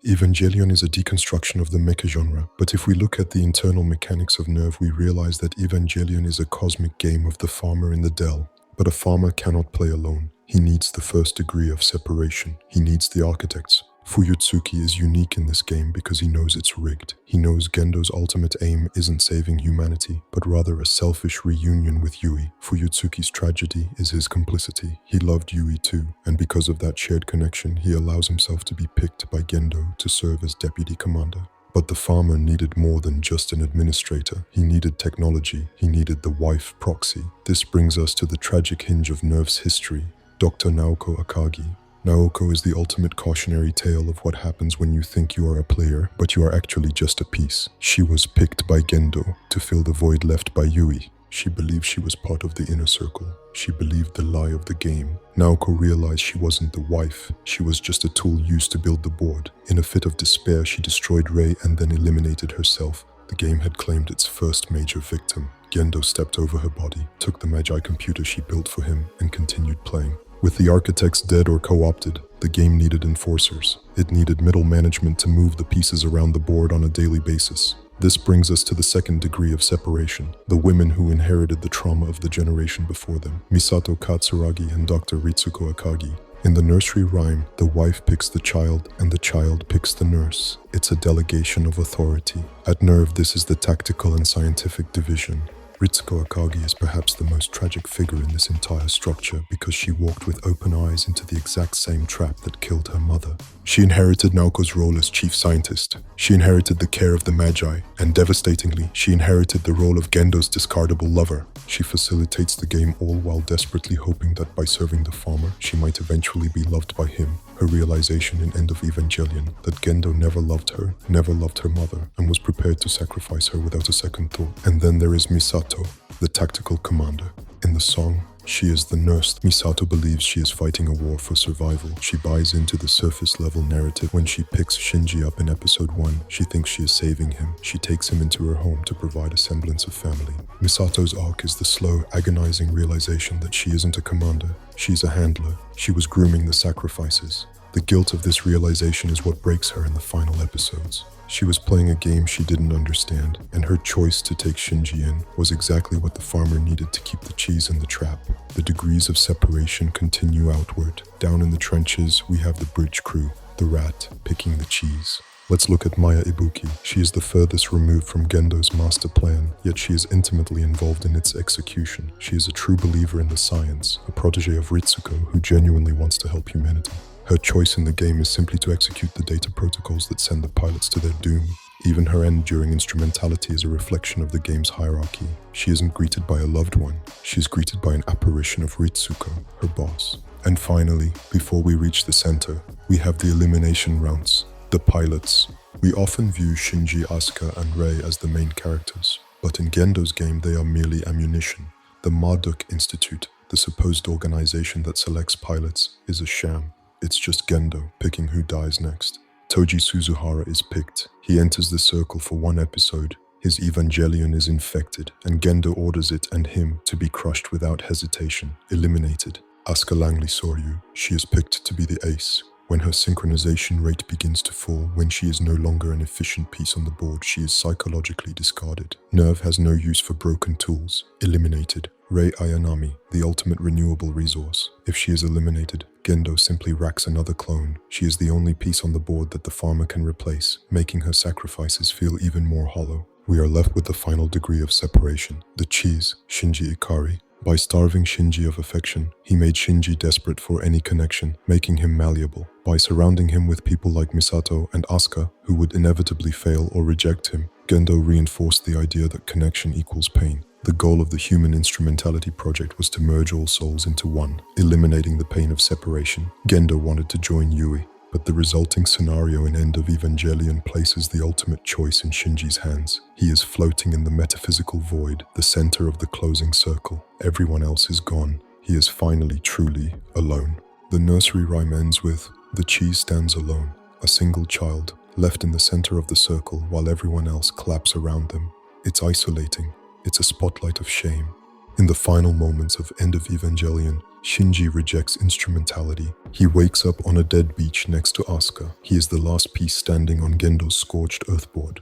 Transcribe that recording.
Evangelion is a deconstruction of the mecha genre, but if we look at the internal mechanics of Nerve, we realize that Evangelion is a cosmic game of the farmer in the dell. But a farmer cannot play alone. He needs the first degree of separation. He needs the architects. Fuyutsuki is unique in this game because he knows it's rigged. He knows Gendo's ultimate aim isn't saving humanity, but rather a selfish reunion with Yui. Fuyutsuki's tragedy is his complicity. He loved Yui too, and because of that shared connection, he allows himself to be picked by Gendo to serve as deputy commander. But the farmer needed more than just an administrator. He needed technology. He needed the wife proxy. This brings us to the tragic hinge of Nerve's history, Dr. Naoko Akagi. Naoko is the ultimate cautionary tale of what happens when you think you are a player, but you are actually just a piece. She was picked by Gendo to fill the void left by Yui. She believed she was part of the inner circle. She believed the lie of the game. Naoko realized she wasn't the wife. She was just a tool used to build the board. In a fit of despair, she destroyed Rei and then eliminated herself. The game had claimed its first major victim. Gendo stepped over her body, took the Magi computer she built for him, and continued playing. With the architects dead or co-opted, the game needed enforcers. It needed middle management to move the pieces around the board on a daily basis. This brings us to the second degree of separation, the women who inherited the trauma of the generation before them, Misato Katsuragi and Dr. Ritsuko Akagi. In the nursery rhyme, the wife picks the child and the child picks the nurse. It's a delegation of authority. At Nerve, this is the tactical and scientific division. Ritsuko Akagi is perhaps the most tragic figure in this entire structure because she walked with open eyes into the exact same trap that killed her mother. She inherited Naoko's role as chief scientist. She inherited the care of the Magi, and devastatingly, she inherited the role of Gendo's discardable lover. She facilitates the game all while desperately hoping that by serving the farmer, she might eventually be loved by him. Her realization in End of Evangelion that Gendo never loved her mother, and was prepared to sacrifice her without a second thought. And then there is Misato, the tactical commander. In the song, she is the nurse. Misato believes she is fighting a war for survival. She buys into the surface level narrative. When she picks Shinji up in episode 1, she thinks she is saving him. She takes him into her home to provide a semblance of family. Misato's arc is the slow, agonizing realization that she isn't a commander. She's a handler. She was grooming the sacrifices. The guilt of this realization is what breaks her in the final episodes. She was playing a game she didn't understand, and her choice to take Shinji in was exactly what the farmer needed to keep the cheese in the trap. The degrees of separation continue outward. Down in the trenches, we have the bridge crew, the rat, picking the cheese. Let's look at Maya Ibuki. She is the furthest removed from Gendo's master plan, yet she is intimately involved in its execution. She is a true believer in the science, a protege of Ritsuko who genuinely wants to help humanity. Her choice in the game is simply to execute the data protocols that send the pilots to their doom. Even her enduring instrumentality is a reflection of the game's hierarchy. She isn't greeted by a loved one. She is greeted by an apparition of Ritsuko, her boss. And finally, before we reach the center, we have the elimination rounds, the pilots. We often view Shinji, Asuka, and Rei as the main characters, but in Gendo's game they are merely ammunition. The Marduk Institute, the supposed organization that selects pilots, is a sham. It's just Gendo picking who dies next. Toji Suzuhara is picked. He enters the circle for one episode. His Evangelion is infected, and Gendo orders it and him to be crushed without hesitation, eliminated. Asuka Langley Soryu, she is picked to be the ace. When her synchronization rate begins to fall, when she is no longer an efficient piece on the board, she is psychologically discarded. Nerve has no use for broken tools, eliminated. Rei Ayanami, the ultimate renewable resource. If she is eliminated, Gendo simply racks another clone. She is the only piece on the board that the farmer can replace, making her sacrifices feel even more hollow. We are left with the final degree of separation, the cheese, Shinji Ikari. By starving Shinji of affection, he made Shinji desperate for any connection, making him malleable. By surrounding him with people like Misato and Asuka, who would inevitably fail or reject him, Gendo reinforced the idea that connection equals pain. The goal of the Human Instrumentality Project was to merge all souls into one, eliminating the pain of separation. Gendo wanted to join Yui, but the resulting scenario in End of Evangelion places the ultimate choice in Shinji's hands. He is floating in the metaphysical void, the center of the closing circle. Everyone else is gone. He is finally truly alone. The nursery rhyme ends with, "The cheese stands alone, a single child, left in the center of the circle while everyone else claps around them. It's isolating. It's a spotlight of shame." In the final moments of End of Evangelion, Shinji rejects instrumentality. He wakes up on a dead beach next to Asuka. He is the last piece standing on Gendo's scorched earthboard.